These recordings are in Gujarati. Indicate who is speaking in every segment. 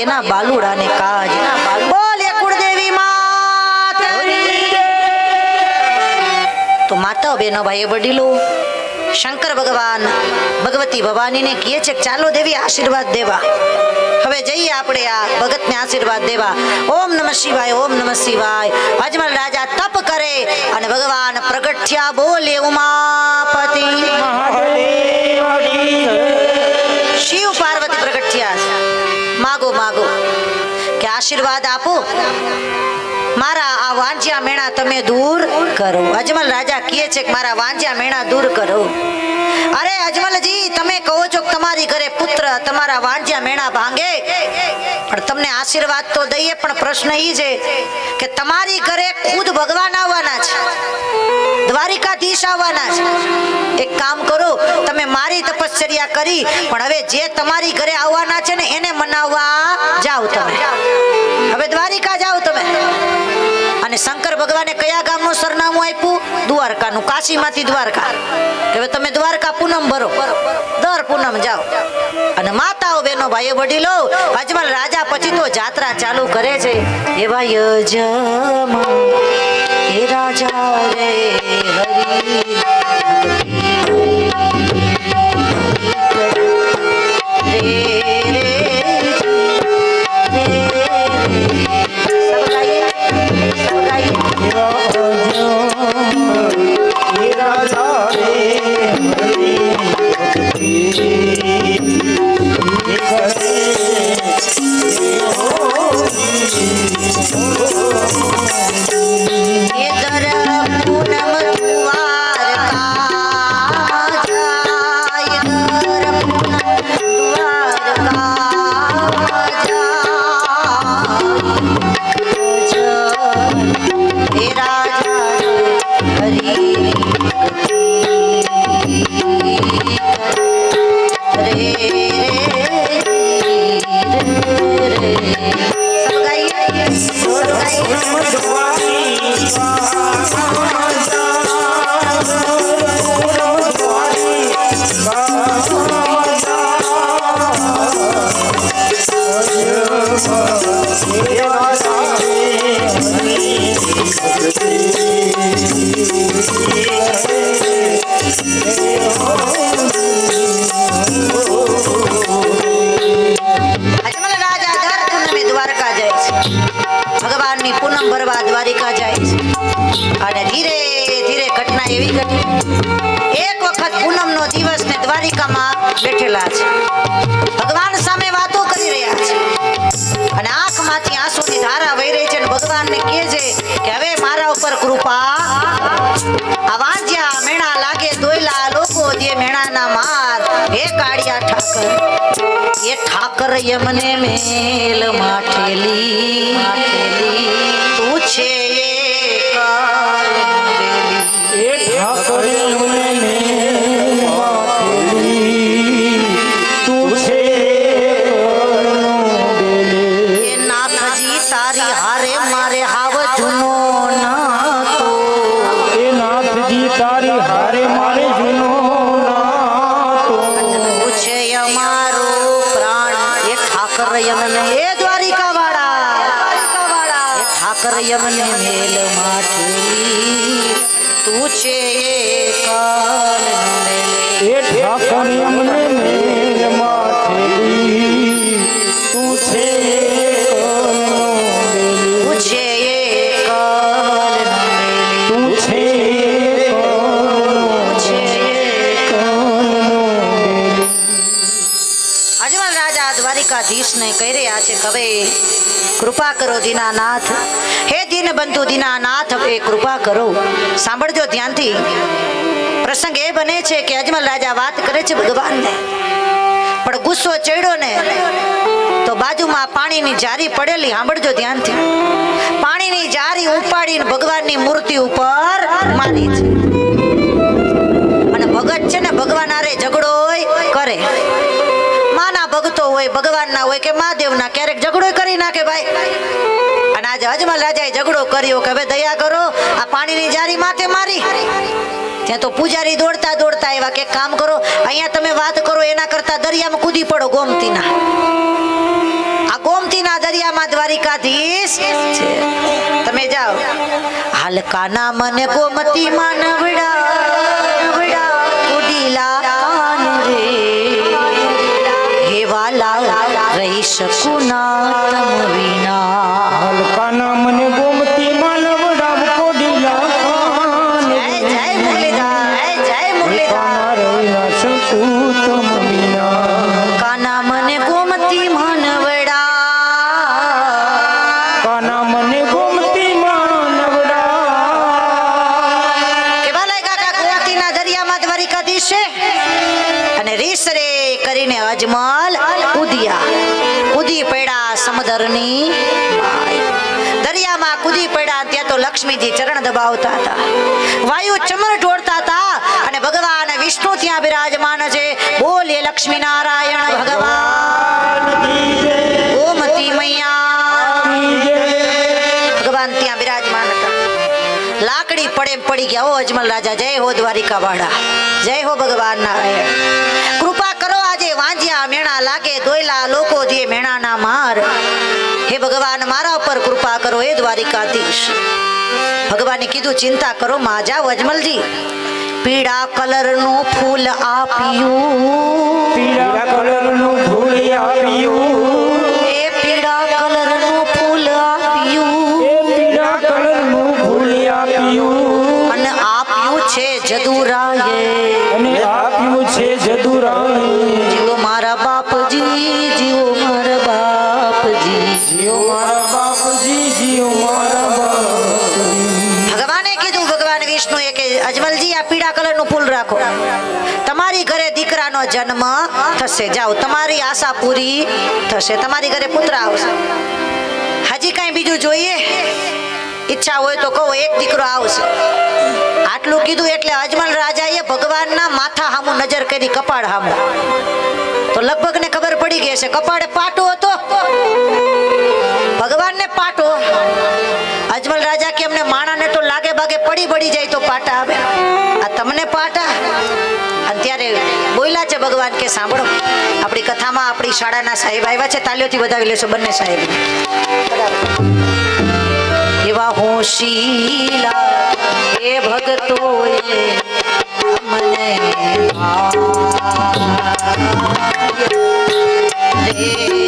Speaker 1: એના બાલુડા ને કાજ બોલે કુળદેવી માત તો માતા બેનો ભાઈ વડીલો શંકર ભગવાન ભગવતી ભવાની ને કહે છે ચાલો દેવી આશીર્વાદ દેવા હવે જઈએ આપણે આ ભગત ને આશીર્વાદ દેવા ઓમ નમઃ શિવાય ઓમ નમઃ શિવાય અજમલ રાજા તપ કરે અને ભગવાન પ્રગટ થયા બોલે ઉમાપતિ શિવ પાર્વતી પ્રગટ થયા માગો માગો કે આશીર્વાદ આપો મારા આ વાંજ્યા મેણા તમે દૂર કરો અજમલ રાજા કહે છે કે મારા વાંજ્યા મેણા દૂર કરો અરે અજમલજી તમે કહો છો કે તમારી ઘરે પુત્ર તમારા વાંજ્યા મેણા ભાંગે પણ તમને આશીર્વાદ તો દઈએ પણ પ્રશ્ન એ છે કે તમારી ઘરે ખુદ ભગવાન આવવાના છે દ્વારિકાધીશ આવવાના છે એક કામ કરો તમે મારી તપશ્ચર્યા કરી પણ હવે જે તમારી ઘરે આવવાના છે ને એને મનાવવા જાઓ તમે હવે દ્વારિકા જાઓ તમે અને શંકર ભગવાને કયા ગામનું સરનામું આપ્યું દ્વારકાનું કાશીમાંથી દ્વારકા હવે તમે દ્વારકા પૂનમ ભરો દર પૂનમ જાઓ અને માતાઓ બહેનો ભાઈઓ વડીલો અજમલ રાજા પછી તો જાત્રા ચાલુ કરે છે એવા યજમા હે રાજા રે ભગવાનની પૂનમ ભરવા દ્વારિકા જાય છે અને ધીરે ધીરે ઘટના એવી ઘટી એક વખત પૂનમનો દિવસ ને દ્વારિકામાં બેઠેલા છે ભગવાન સામે વાતો કરી રહ્યા છે અને આંખમાંથી આંસુની ધારા વહી રહી છે અને ભગવાનને કહે છે કે હવે મારા ઉપર કૃપા આ વાંજ્યા મેણા લાગે દોયલા લોકો જે મેણાના માર હે કાળિયા ઠાકર એ ઠાકર યમને મેલ માઠેલી તું છે એ ઠાકર યમને મેલ માઠેલી તું છે એ નાથજી તારી હારે મારે હાવ જૂનો ના તો એ નાથજી તારી હારે મારે જૂનો એ દ્વારિકા વાળા એ ઠાકર યમને મેલ માઠેલી તું છે કાલ એ ઠાકર યમને મેલ માઠેલી તું છે કાલ વાણી કહી રહ્યા છે કવે કૃપા કરો દીનાનાથ, હે દીનબંધુ દીનાનાથ હવે કૃપા કરો. સાંભળજો ધ્યાનથી. પ્રસંગ એ બને છે કે અજમલ રાજા વાત કરે છે ભગવાનને, પણ ગુસ્સો ચડ્યો ને તો બાજુમાં પાણીની જારી પડેલી, સાંભળજો ધ્યાનથી, પાણીની જારી ઉપાડીને ભગવાનની મૂર્તિ ઉપર મારી છે. અને ભગત છે ને ભગવાન આરે ઝઘડો કરે. માના ભગતો હોય, ભગવાનના હોય કે મહાદેવના, ક્યારેક ઝઘડો કરી નાખે ભાઈ. અને આજે અજમલ રાજાએ ઝઘડો કર્યો કે હવે દયા કરો, આ પાણીની જારી માથે મારી. ત્યાં તો પૂજારી દોડતા દોડતા એવા કે કામ કરો, અહીંયા તમે વાત કરો એના કરતા દરિયામાં કૂદી પડો ગોમતીના. આ ગોમતીના દરિયામાં દ્વારિકાધીશ છે, તમે જાઓ. હાલકાના મને ગોમતી માનવડા કુડીલા કાન રે, હે વાલા રહી શકું ના તમ વિના.
Speaker 2: હાલકાના મને ગોમતી માનવડા કુડીલા કાન રે,
Speaker 1: જય મુરલીધર, જય મુરલીધર.
Speaker 2: રહી ના શકું તમ વિના.
Speaker 1: કાના મને ગોમતી માનવડા,
Speaker 2: કાના મને ગોમતી માનવડા.
Speaker 1: કેવા લાગ્યા કા ગોમતીના દરિયામાં દ્વારિકાધીશ છે. અને રીસ રે કરીને અજમલ કૂદી પડ્યા સમુદ્રની દરિયામાં કૂદી પડ્યા. ત્યાં તો લક્ષ્મીજી ચરણ દબાવતા હતા, વાયુ ચમર ઢોળતા હતા, અને ભગવાન વિષ્ણુ ત્યાં બિરાજમાન છે. બોલીએ લક્ષ્મી નારાયણ ભગવાન, ગોમતી મૈયા. ભગવાન ત્યાં બિરાજમાન હતા. લાકડી પડે પડી ગયા. ઓ અજમલ રાજા, જય હો દ્વારિકા વાળા, જય હો ભગવાન નારાયણ. કૃપા કરો, આજે વાંજ્યા મેણા લાગે, દોયલા લોકો દે મેણાના માર. હે ભગવાન મારા ઉપર કૃપા કરો, હે દ્વારિકાધીશ. ભગવાને કીધું ચિંતા કરો માં, જાઓ અજમલજી. પીળા કલરનું ફૂલ આપ્યું,
Speaker 2: પીળા કલરનું ફૂલ આપ્યું,
Speaker 1: એ પીળા કલરનું ફૂલ આપ્યું,
Speaker 2: એ પીળા કલરનું ફૂલ આપ્યું.
Speaker 1: અને આપ્યું છે જદુરાયે,
Speaker 2: અને આપ્યું છે જદુરાયે.
Speaker 1: જીવો મારા બાપજી, જીવો મારા બાપજી,
Speaker 2: જીઓ મારા બાપજી, જીઓ મારા બાપજી.
Speaker 1: ભગવાને કીધું, ભગવાન વિષ્ણુએ કે અજમલજી આ પીળા કલરનું ફૂલ રાખો, તમારી ઘરે દીકરાનો જન્મ થશે. જાઓ, તમારી આશા પૂરી થશે, તમારી ઘરે પુત્ર આવશે. હજી કઈ બીજું જોઈએ? ઈચ્છા હોય તો કહો, એક દીકરો આવશે. આટલું કીધું એટલે અજમલ રાજાએ ભગવાનના માથા સામું નજર કરી, કપાળ સામું. તો લગભગ ને ખબર પડી ગઈ છે, કપાળે પાટો હતો, ભગવાનને પાટો. અજમલ રાજા કે અમને માણાને તો લાગે બાગે પડી જાય તો પાટા આવે, આ તમને પાટા? અત્યારે બોલ્યા છે ભગવાન કે સાંભળો, આપણી કથામાં આપણી શાળાના સાહેબ આવ્યા છે, તાલીઓથી વધાવી લેશો બંને સાહેબ. એવા હોશીલા એ ભક્તોએ મને હરી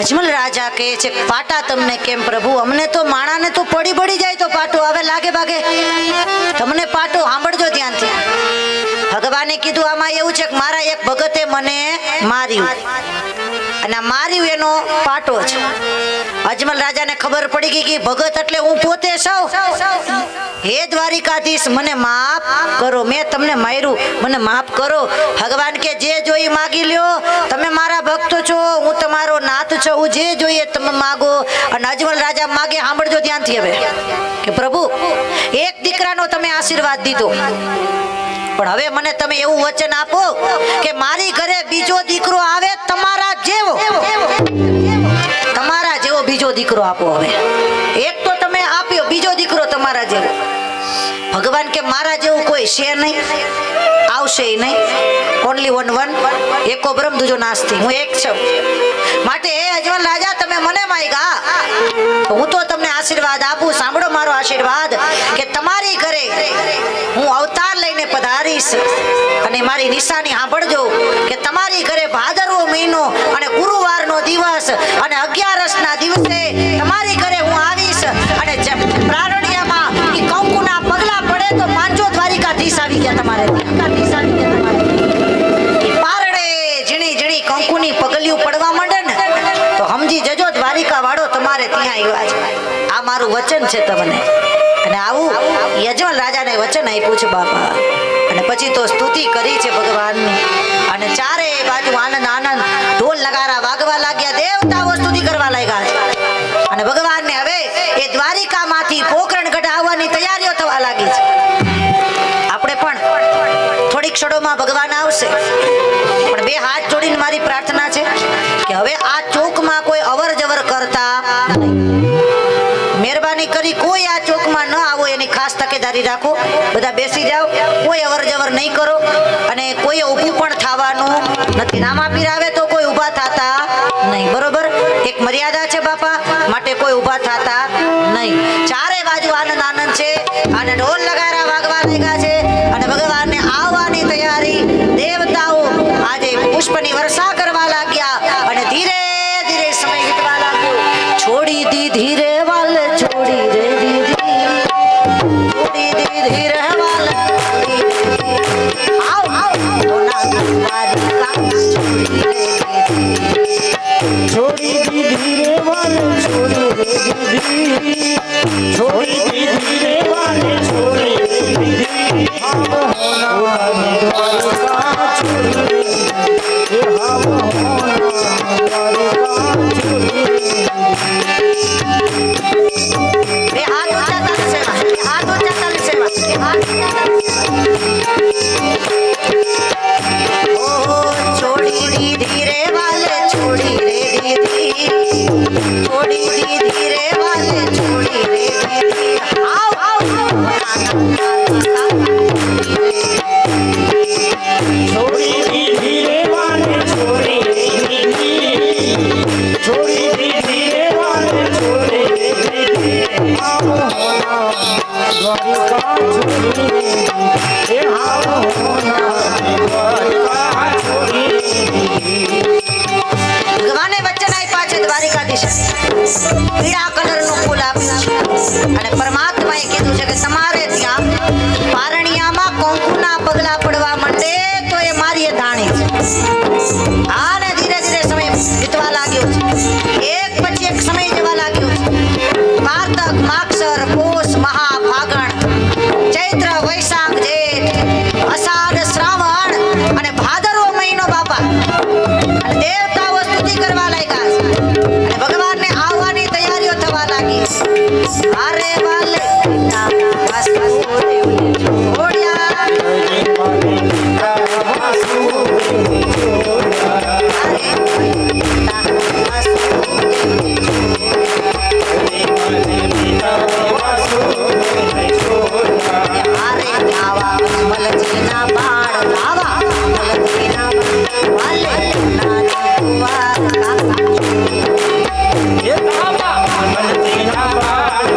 Speaker 1: અજમલ રાજા કહે છે, પાટા તમને કેમ પ્રભુ? અમને તો માણાને તો પડી જાય તો પાટો આવે, લાગે ભાગે તમને પાટો. સાંભળજો ધ્યાનથી. ભગવાને કીધું આમાં એવું છે કે મારા એક ભગતે મને માર્યું અને આ માર્યું એનો પાટો છે. અજમલ રાજાને ખબર પડી ગઈ કે ભગત એટલે હું પોતે સૌ. હે દ્વારિકાધીશ, મને માફ કરો, મેં તમને માર્યું, મને માફ કરો. ભગવાન કે જે જોઈ માગી લ્યો, તમે મારા ભક્તો છો, હું તમારો નાથ છું, હું જે જોઈએ તમે માગો. અને અજમલ રાજા માગે, સાંભળજો ધ્યાનથી હવે, કે પ્રભુ એક દીકરાનો તમે આશીર્વાદ દીધો, પણ હવે મને તમે એવું વચન આપો કે મારી ઘરે બીજો દીકરો આવે તમારા જેવો, તમારા જેવો બીજો દીકરો આપો. હવે એક તો તમે આપ્યો, બીજો દીકરો તમારા જેવો. ભગવાન કે મારા જેવું કોઈ છે નહીં, આવશે નહીં. ઓનલી વન, એકો બ્રહ્મ દૂજો નાસ્તિ, હું એક છું. માટે હે અજમલ રાજા, તમે મને માગ્યા, હું તો તમને આશીર્વાદ આપું. સાંભળો મારો આશીર્વાદ, કે તમારી ઘરે હું અવતાર લઈને પધારીશ. અને મારી નિશાની સાંભળજો, કે તમારી ઘરે ભાદરવો મહિનો અને ગુરુવારનો દિવસ અને 11 ના દિવસે તમારી ઘરે હું આવીશ. અને પ્રારણ્યમાં ઈ કંકુના પગલા પડે તો પાંચો દ્વારિકાધીશ આવી ગયા તમારે. દ્વારિકાધીશ આવી ગયા તમારે. ઈ પારણે ઝીણી ઝીણી કંકુની પગલિયું પડવા માંડે ને તો સમજી જજો દ્વારિકા વાળો તમારે ત્યાં આવ્યા છે. આ મારું વચન છે તમને. અને આવું યજમલ રાજાને વચન આપ્યું છે બાપા. અને પછી તો સ્તુતિ કરી છે ભગવાનની. અને ચારે બાજુ આનંદ આનંદ, ઢોલ નગારા વાગવા લાગ્યા, દેવતાઓ સ્તુતિ કરવા લાગ્યા છે. અને ભગવાનને હવે એ દ્વારિકામાંથી પોકરણગઢ આવવાની તૈયારીઓ થવા લાગી છે. આપણે પણ થોડીક ક્ષણોમાં ભગવાન આવશે, પણ બે હાથ જોડીને મારી પ્રાર્થના છે કે હવે આ ચોકમાં કોઈ અવર જવર કરતા નહીં. મહેરબાની કરી કોઈ આ ચોકમાં ન આવો એની ખાસ તકેદારી રાખો. બધા બેસી જાઓ, કોઈ અવર જવર નહીં કરો. અને કોઈ ઊભું પણ થવાનું નથી. રામાપીર આવે તો કોઈ ઊભા થતા નહીં, બરોબર? એક મર્યાદા છે બાપા, માટે કોઈ ઊભા થતા નહીં. ચારે બાજુ આનંદ આનંદ છે અને ઢોલ નગારા વાગવા લાગ્યા છે. અને ભગવાનને આવવાની તૈયારી. દેવતાઓ આજે પુષ્પની વર્ષા કરવા લાગ્યા. અને ધીરે ધીરે સમય વીતવા લાગ્યો. છોડી દીધી રે વાલ, છોડી રે દીધી, છોડી દીધી રે વાલ, આવ આવ ઓના દ્વારિકા, છોડી રે દીધી,
Speaker 2: છોડી દીધી રે વાલ, છોડી રે દીધી, છોડી દીધી રે વાલ, છોડી રે દીધી. હોનાની દ્વારિકા છોડી રે દીધી, એ હાવ હોનાની દ્વારિકા છોડી રે દીધી.
Speaker 1: બે હાથ ઊંચા તાલ સેવા, બે હાથ ઊંચા તાલ સેવા, બે હાથ ઊંચા તાલ સેવા. ઓ છોડી દીધી રે વાલે, છોડી રે દીધી, છોડી દીધી રે વાલે, છોડી રે દીધી. આવ આવ
Speaker 2: છોડી દીધી રે વાલ, છોડી રે દીધી, છોડી દીધી રે વાલ, છોડી રે દીધી. હાવ હોનાની દ્વારિકા છોડી રે દીધી, એ હાવ હોનાની દ્વારિકા છોડી રે દીધી.
Speaker 1: ભગવાને વચન આપ્યા છે દ્વારિકાધીશ. પીળા કલરનું ફૂલ આપ્યું છે. અને પરમાત્માએ કીધું છે કે તમારે ત્યાં પારણિયામાં કંકુના પગલા પડવા માંડે તો એ મારી ધાણી છે. આને ધીરે ધીરે સમય વીતવા લાગ્યો છે. એક પછી એક સમય જવા લાગ્યો છે. કારતક, માગસર, પોષ, મહા, ફાગણ, ચૈત્ર, વૈશાખ, જેઠ, અષાઢ, શ્રાવણ અને ભાદરવો મહિનો બાપા. અને દેવતાઓ સ્તુતિ કરવા લાગ્યા છે. અને ભગવાનને આવવાની તૈયારીઓ થવા લાગી. અરે વાલે વાસુદેવને છોડ્યા, અરે આવા મલજીના બાળ આવા મલજીના બાળ વાલે નાની કુંવાર કાકા.
Speaker 2: એ બાબા મલજીના બાળ,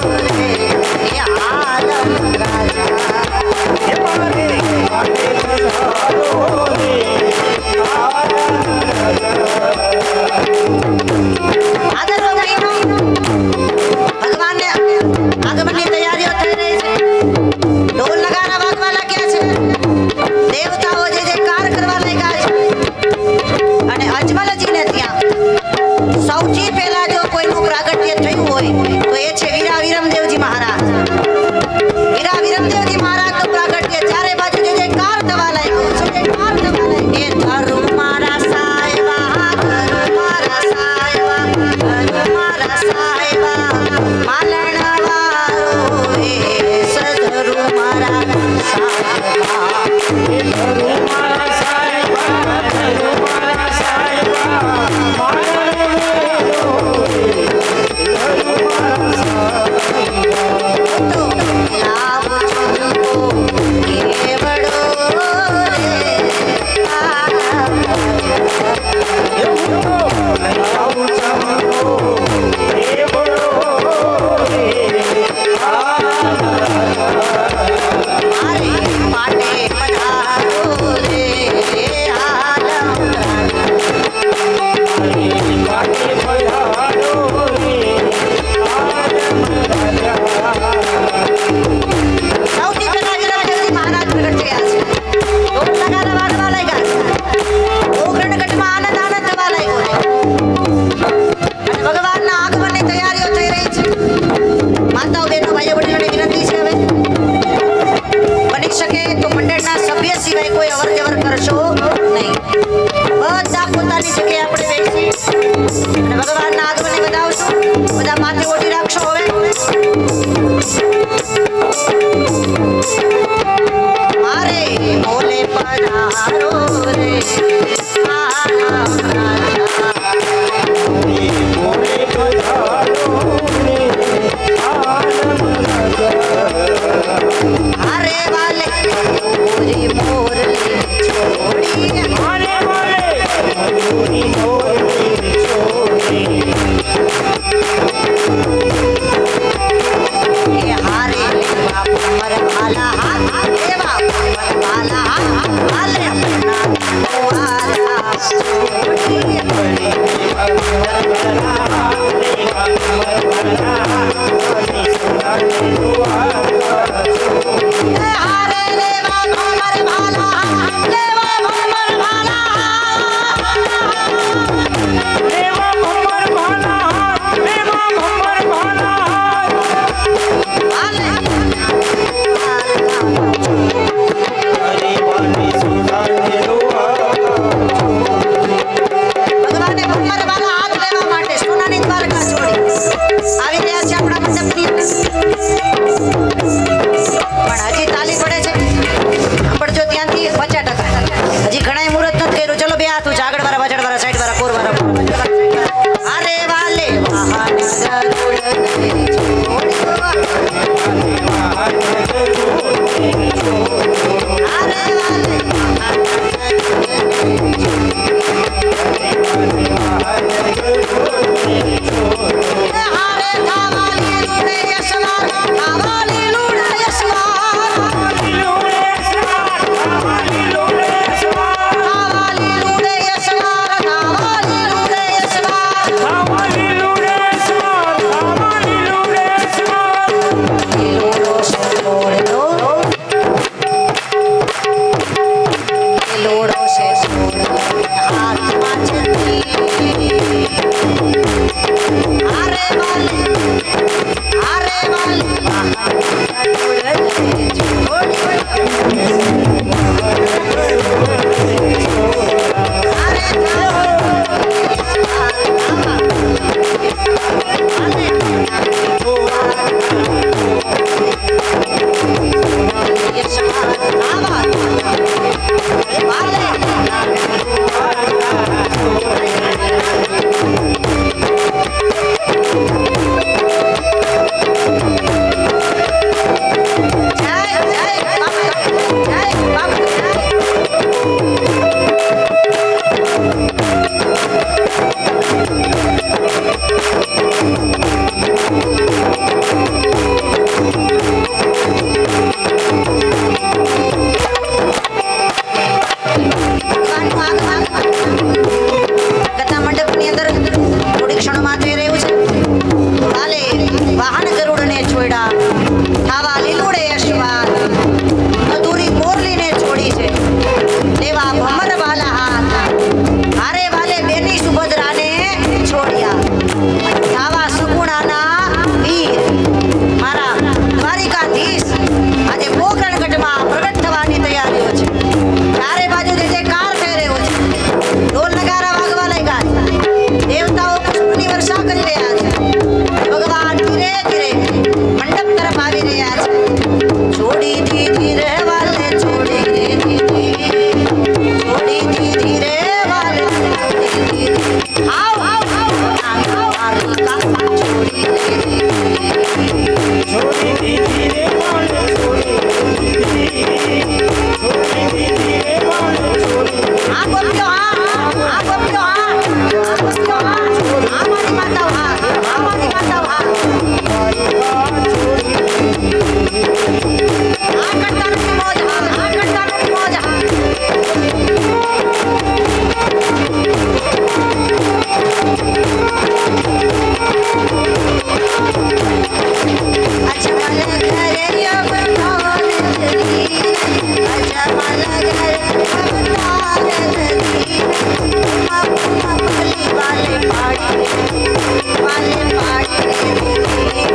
Speaker 1: રે એ આલમ રાજા
Speaker 2: હે મારે માટે પધારો રે
Speaker 1: આદર વધાઈનો ભગવાનને આગમનની તૈયારીઓ થઈ રહી છે ઢોલ નગારા વાગવા લાગ્યા છે દેવતાઓ જે જયકાર કરવા લાગ્યા છે અને અજમલજીને ત્યાં સૌથી પહેલા જો કોઈનું પ્રાગટ્ય થયું હોય તો એ છે વીરા વિરમદેવજી મહારાજ વીરા વિરમદેવજી મહારાજનું પ્રાગટ્ય ચારે બાજુ જે જયકાર થવા લાગ્યો છે જયકાર થવા લાગ્યો એ ધર્મ મારા સાહેબા ધર્મ મારા સાહેબા ધર્મ મારા સાહેબા માલણ વાળો એ સધરુ મારા સાહેબા
Speaker 2: હે ધરો મારા સાહેબા ધરો મારા સાહેબા મારા વેલો રે ધરો મારા સાહેબા
Speaker 1: વાહન ગરુડને છોડ્યા થાવા લીલુડે અશ્વાત મધુરી મોરલીને છોડી છે દેવા ભમર વાલા હાથ હારે વાલે બેની સુભદ્રાને છોડ્યા થાવા સુગુણાના વીર મારા દ્વારિકાધીશ આજે પોકરણગઢમાં પ્રગટ થવાની તૈયારીઓ છે ચારે બાજુ જે કાર થઈ રહ્યો છે ઢોલ નગારા વાગવા લાગ્યા છે દેવતાઓ પુષ્પની વર્ષા કરી રહ્યા છે ભગવાન ધીરે ધીરે મંડપ તરફ આવી રહ્યા છે છોડી દીધી રે વાલે છોડી દીધી છોડી દીધી રે વાલે છોડી દીધી આવ આવ આવ દ્વારિકા છોડી દીધી
Speaker 2: છોડી દીધી રે વાલે છોડી દીધી છોડી દીધી રે વાલે છોડી
Speaker 1: આ ગોપ્યો આ ગોપ્યો આ ગોપ્યો આ મારી માતા આ મારી માતા આ કરતાની મોજ આ કરતાની મોજ અજમલ ઘરે અવતાર ધરી અજમલ ઘરે અવતાર ધરી મફલી વાલે પાડી વાલે પાડી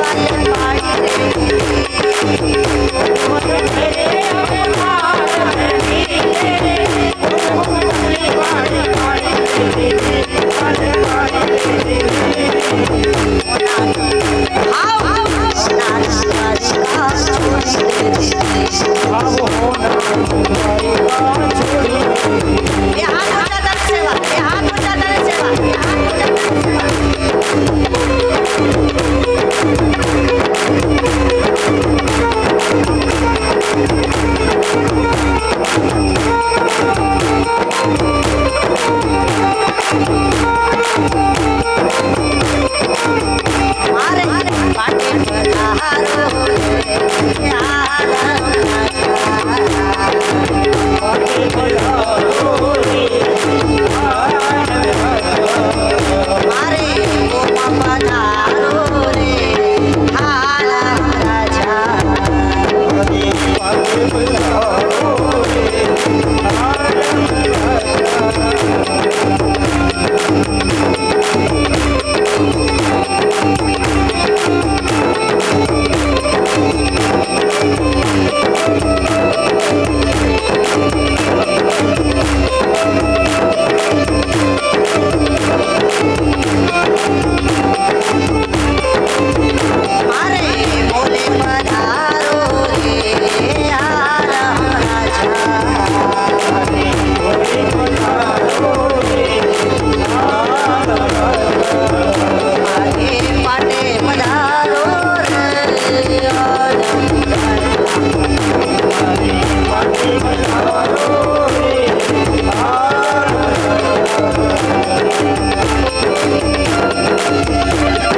Speaker 1: વાલે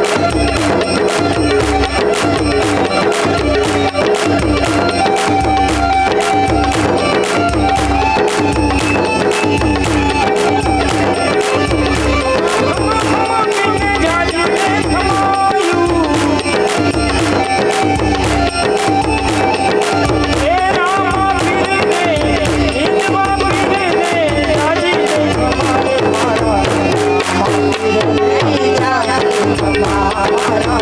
Speaker 2: મારા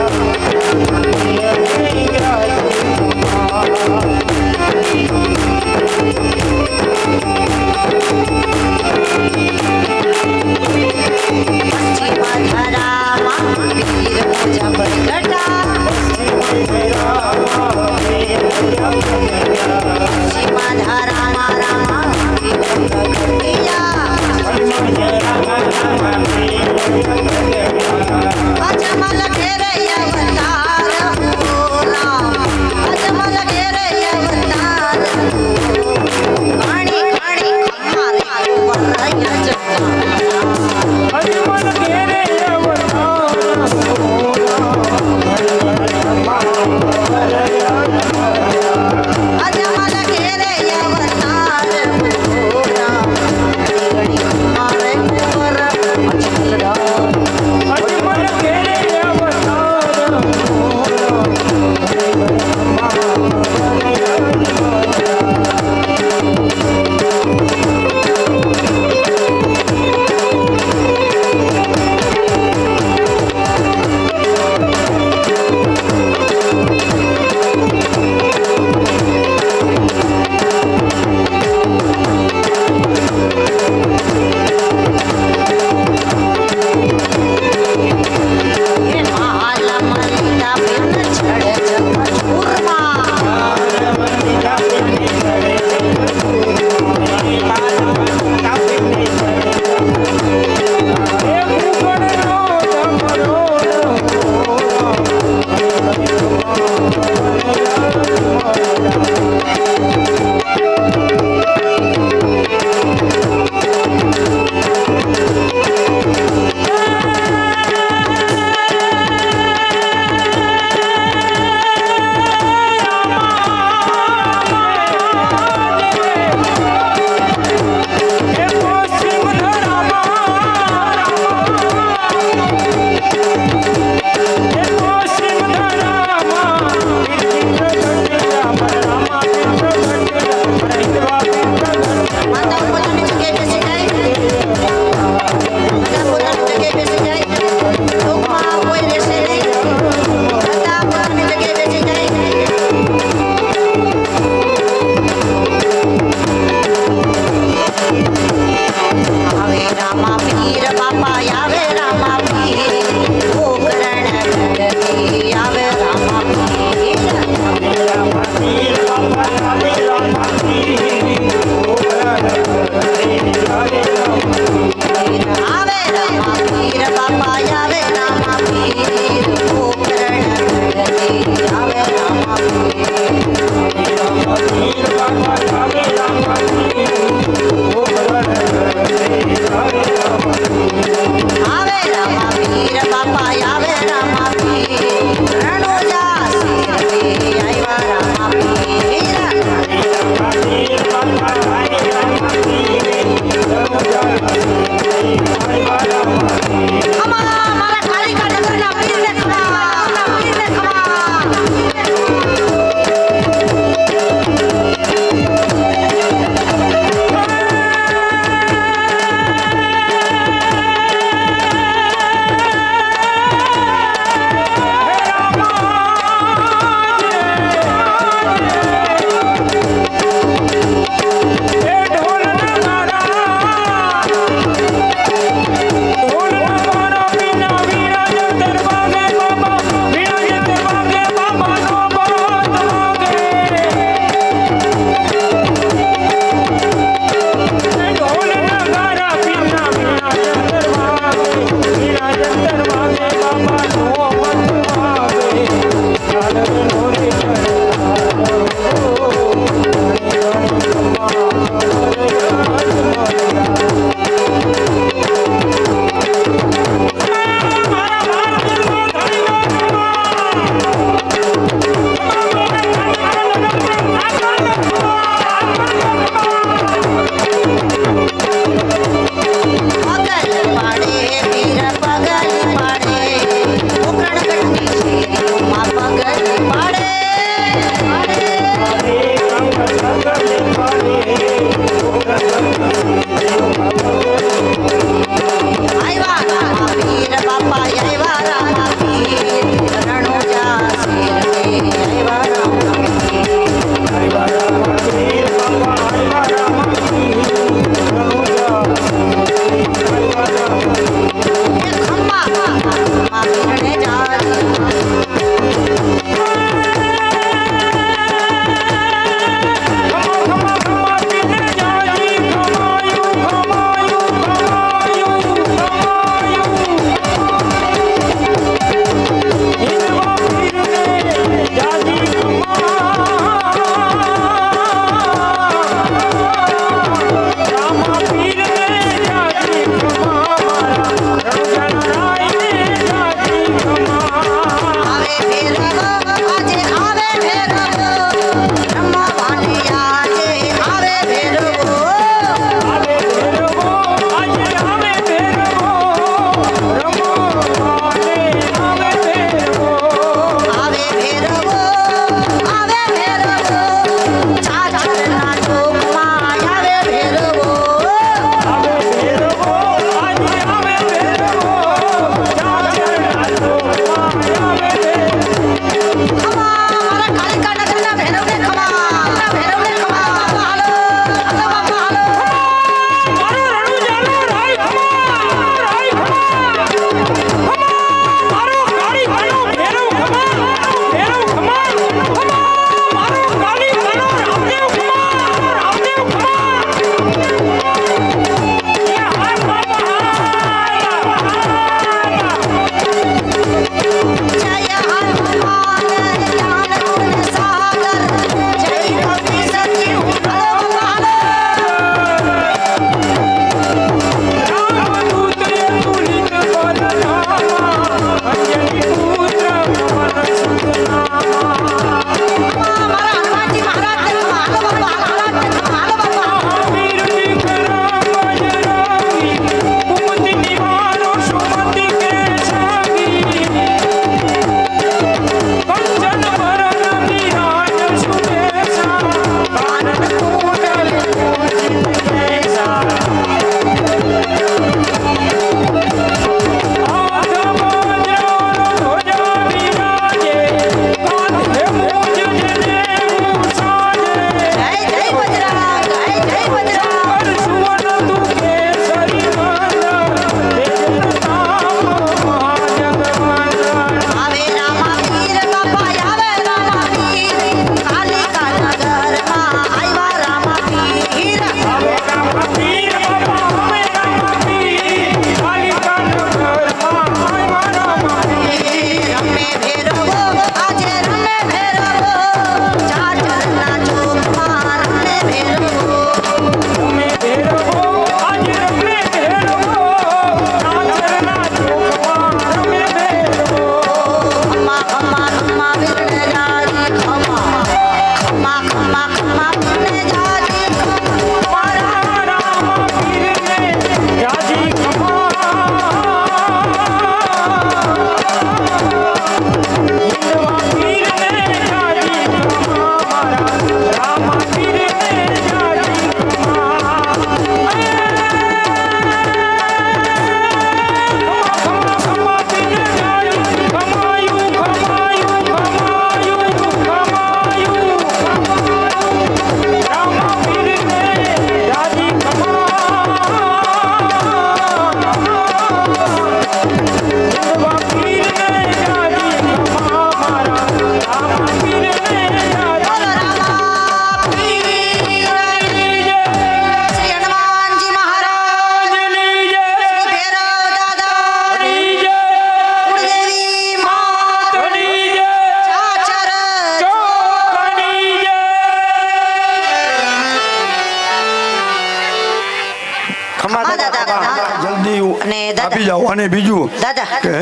Speaker 1: અને દાદા
Speaker 3: આપી જાઓ. અને બીજું
Speaker 1: દાદા
Speaker 3: કે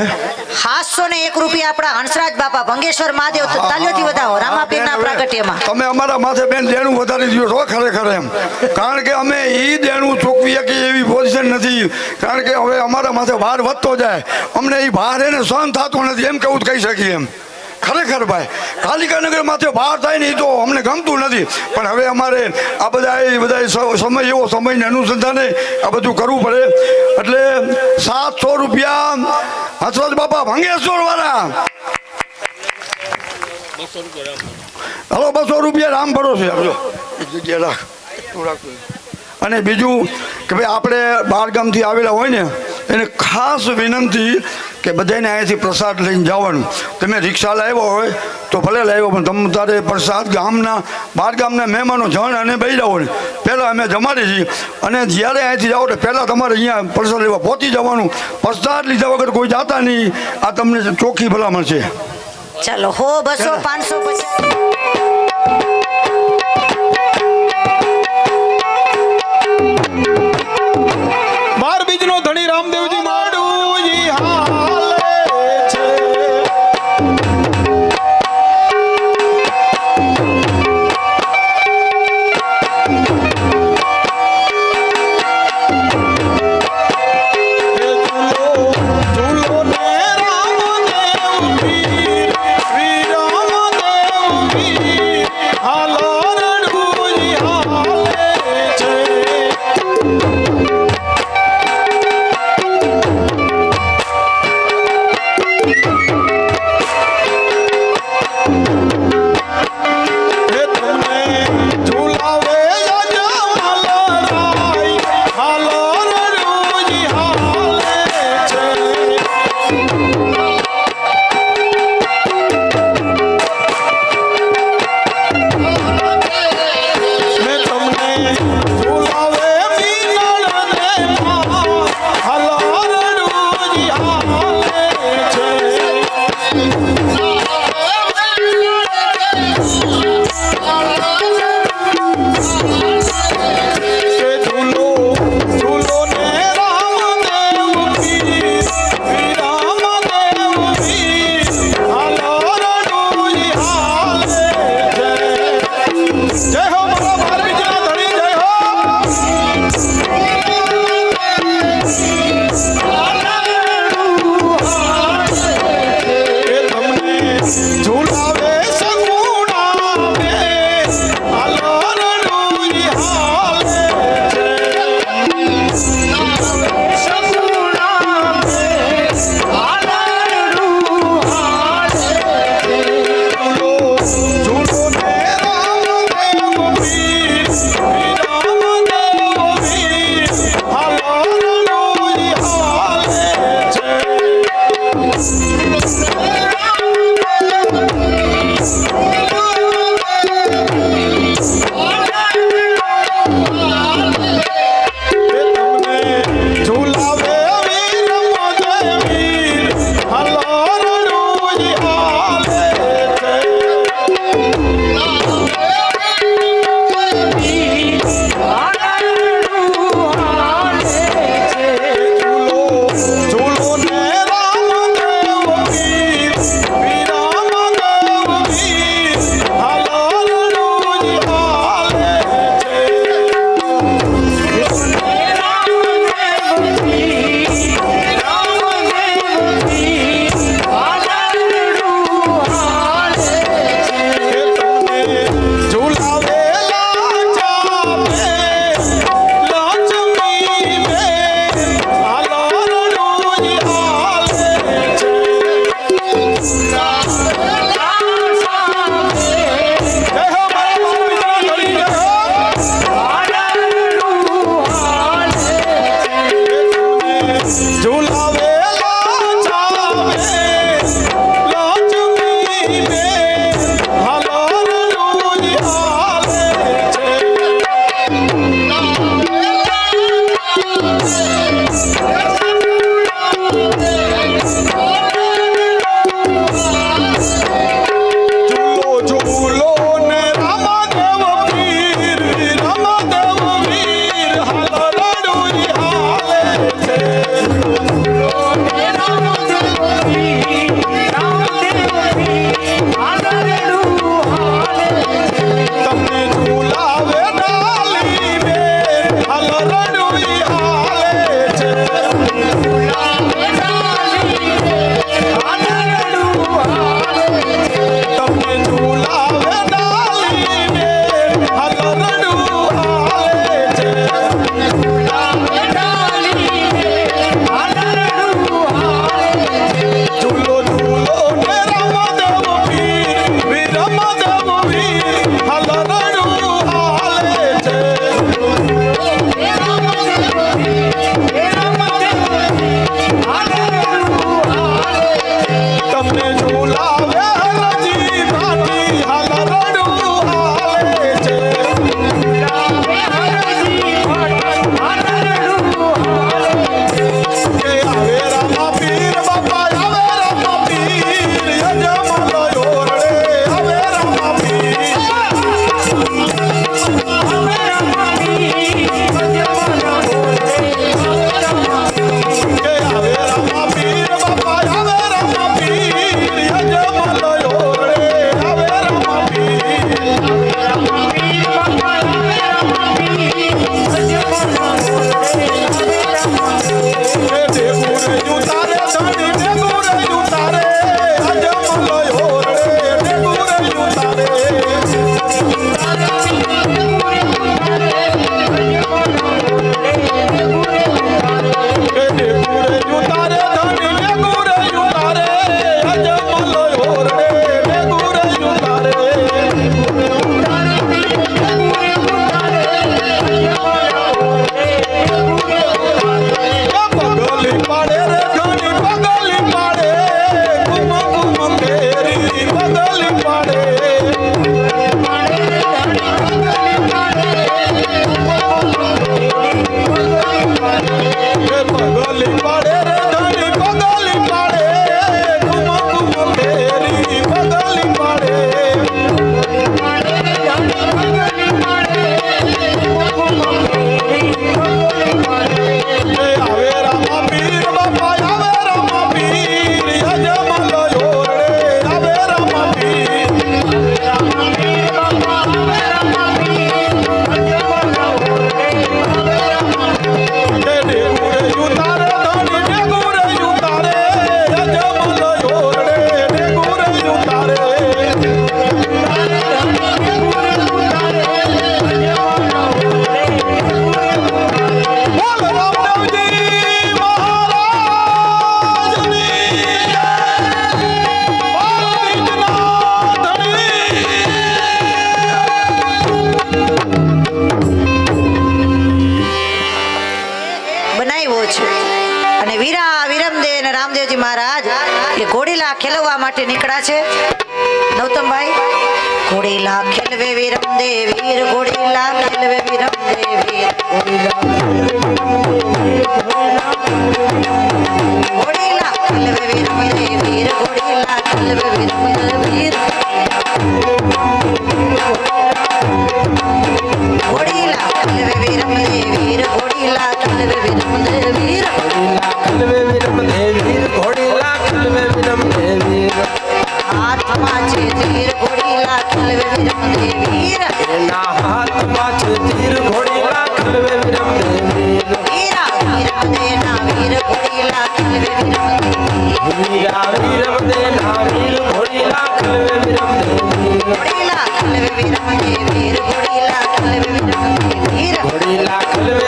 Speaker 1: 701 રૂપિયા આપણા હંસરાજ બાપા ભંગેશ્વર મહાદેવ તાલીઓથી વધાવો રામાપીરના પ્રાગટ્યમાં.
Speaker 3: તમે અમારા માથે બેન દેણું વધારી દો છો ખરેખર એમ, કારણ કે અમે ઈ દેણું ચૂકવી શકીએ એવી પોઝિશન નથી, કારણ કે હવે અમારા માથે ભાર વધતો જાય, અમને એ ભાર એને સહન થતો નથી એમ કેવું કહી શકીએ એમ. ખરેખર ભાઈ કાલિકા નગર માથે બહાર થાય ને એ તો અમને ગમતું નથી, પણ હવે અમારે આ બધા સમય એવો સમયને અનુસંધાને આ બધું કરવું પડે. એટલે 700 રૂપિયા હસરત બાપા ભંગેશ્વર વાળા હાલો 200 રૂપિયા રામ ભરોસે આપજો એક જગ્યાએ રાખ તું રાખજો. અને બીજું કે ભાઈ આપણે બહાર ગામથી આવેલા હોય ને એને ખાસ વિનંતી કે બધાને અહીંયાથી પ્રસાદ લઈને જવાનું. તમે રિક્ષા લાવ્યો હોય તો ભલે લાવ્યો પણ તમે તારે પ્રસાદ ગામના બહાર ગામના મહેમાનો જણ અને બૈરાઓ ને પહેલાં અમે જમાડીએ છીએ. અને જ્યારે અહીંયાથી જાઓ તો પહેલાં તમારે અહીંયા પ્રસાદ લેવા પહોંચી જવાનું. પ્રસાદ લીધા વગર કોઈ જાતા નહીં. આ તમને ચોખ્ખી ભલામણ છે.
Speaker 1: ચાલો હો 200 500
Speaker 2: બાર બીજનો ધણી રામદેવજી માંડુજી હાલે છે. ઝૂલો ને રામદેવ વીર, શ્રી રામદેવ વીર.
Speaker 1: મહારાજ એ ઘોડીલા ખેલવા માટે નીકળ્યા છે. નૌતમભાઈ, ઘોડીલા ખેલવે વીરમ દેવીર, ઘોડીલા ખેલવે વીરમ દેવીર, ઘોડીલા ખેલવે વીરમ દેવીર, ઘોડીલા ખેલવે વીરમ દેવીર, ઘોડીલા ખેલવે વીરમ દેવીર, ઘોડીલા ખેલવે વીરમ દેવીર, હાથમાં છે તીર, ઘોડીલા ખેલવે વીરમ દેવીર, વીરા વીરમ દેના વીર, ઘોડીલા ખેલવે વીરમ દેવીર, ઘોડીલા ખેલવે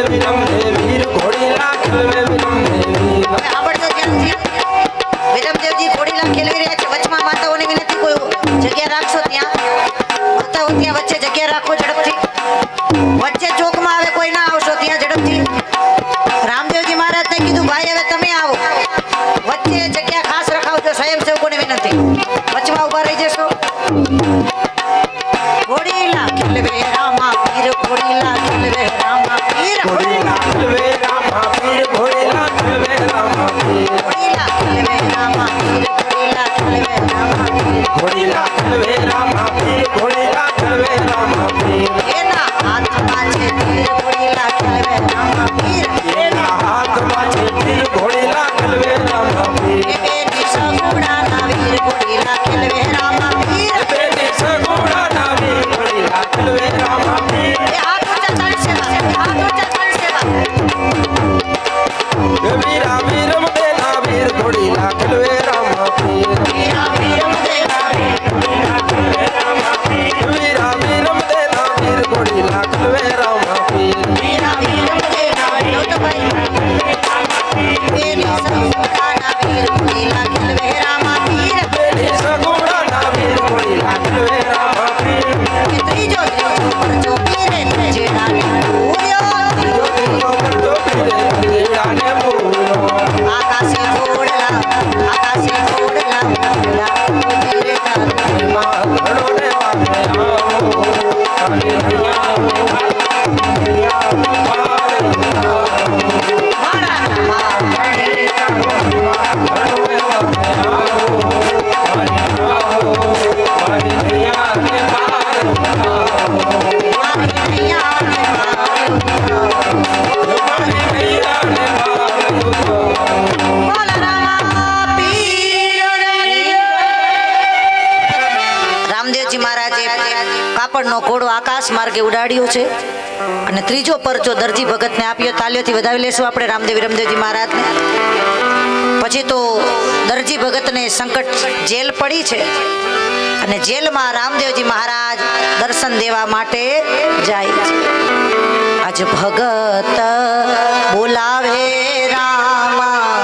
Speaker 1: વીરમ દેવીર, ઘોડીલા ખેલવે વીરમ દેવીર. હવે આવડતો ધ્યાનથી. વિરમદેવજી ઘોડીલા ખેલવી રહ્યા છે. વચમાં માતાઓની વિનંતી, કોઈ જગ્યા રાખશો ત્યાં, માતાઓ ત્યાં વચ્ચે જગ્યા રાખો ઝડપથી. વચ્ચે ચોકમાં આવે કોઈ ના આવશો ત્યાં ઝડપથી. રામદેવજી મહારાજને કીધું ભાઈ હવે તમે આવો, વચ્ચે જગ્યા ખાસ રખાવજો. સ્વયંસેવકોની વિનંતી, વચમાં ઉભા રહી જશો. ઘોડીલા ખેલવે રામા પીર, ઘોડીલા ખેલવે રામા પીર, ઘોડીલા ખેલવે રામા પીર, ઘોડીલા ખેલવે રામા પીર, એના હાથમાં છે તીર, ઘોડીલા ખેલવે રામા પીર, એ બેટી સગુણાના વીર, ઘોડીલા ખેલવે રામા પીર. એ હાથ ઊંચા તાળી સેવા, હાથ ઊંચા તાળી સેવા. વીરા વીરમ દેના વીર, વીરા વીરમ દેના વીર. નૌતમભાઈ, બેટી સગુણાના વીર, ઘોડીલા ખેલવે રામા પીર. એ ત્રીજો પરચો પીરે, ત્રીજે ડાલે પૂર્યો. આકાશી ઘોડલા, આકાશી ઘોડલા, ઘોડલા પીરે ડાલે. મારા રામદેવજી મહારાજે કાપડનો ઘોડો આકાશ માર્ગે ઉડાડ્યો છે અને ત્રીજો પરચો દરજી ભગતને આપ્યો. તાલીઓથી વધાવી લેશું આપણે રામદેવ વિરમદેવજી મહારાજને. પછી તો દરજી ભગતને સંકટ જેલ પડી છે અને જેલમાં રામદેવજી મહારાજ દર્શન દેવા માટે જાય છે. આજ ભગત બોલાવે રામા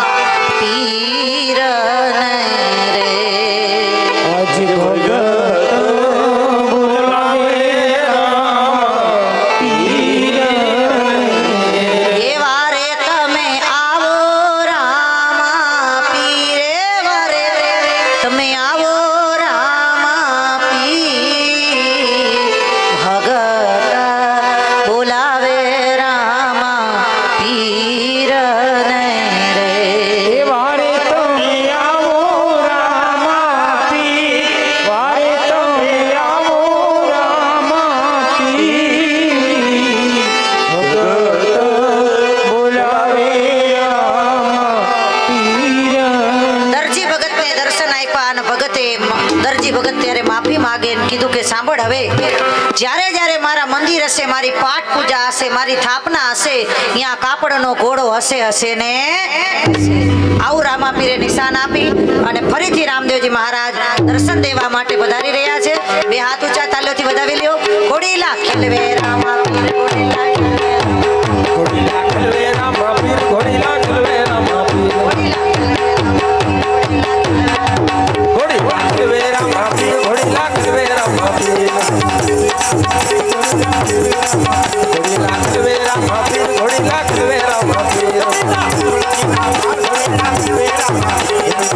Speaker 1: પીર રે, એવા રે તમે આવો રામા પીરે, વારે તમે આવો રામા પીર. ભગત બોલાવે રામા પીર રે, દરજી ભગત ત્યારે માફી માગે અને કીધું કે સાંભળ, હવે જ્યારે જ્યારે મારા મંદિર હશે, મારી પાઠ પૂજા હશે, મારી સ્થાપના હશે, અહીંયા કાપડનો ઘોડો હશે ને આવું રામાપીરે નિશાન આપી અને ફરીથી રામદેવજી મહારાજ દર્શન દેવા માટે પધારી રહ્યા છે. બે હાથ ઊંચા તાલીઓથી વધાવી લ્યો. ઘોડીલા ખેલવે રામાપીર, ઘોડીલા ખેલવે રામાપીર, ઘોડીલા ખેલવે રામાપીર, ઘોડીલા ખેલવે રામાપીર, ઘોડીલા ખેલવે રામાપીર, ઘોડીલા ખેલવે રામાપીર, ઘોડીલા ખેલવે રામાપીર, ઘોડીલા ખેલવે રામાપીર, ઘોડીલા ખેલવે રામાપીર,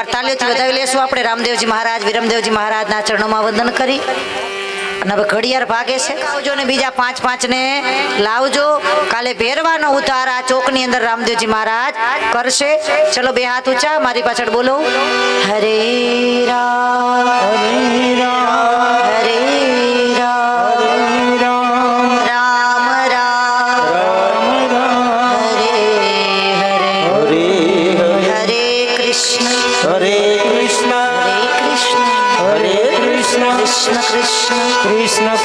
Speaker 1: એકવાર તાલીઓથી વધાવી લેશું આપણે રામદેવજી મહારાજ વિરમદેવજી મહારાજના ચરણોમાં વંદન કરી અને હવે ઘડિયાળ ભાગે છે આવજો ને બીજા 5 ને લાવજો કાલે ભેરવાનો ઉતાર આ ચોકની અંદર રામદેવજી મહારાજ કરશે ચલો બે હાથ ઊંચા મારી પાછળ બોલો હરે રામ
Speaker 2: હરે રામ
Speaker 1: હરે રામ રામ રામ
Speaker 2: રામ રામ
Speaker 1: હરે હરે
Speaker 2: હરે હરે
Speaker 1: હરે કૃષ્ણ
Speaker 2: હરે કૃષ્ણ
Speaker 1: હરે કૃષ્ણ
Speaker 2: હરે કૃષ્ણ
Speaker 1: કૃષ્ણ કૃષ્ણ
Speaker 2: કૃષ્ણ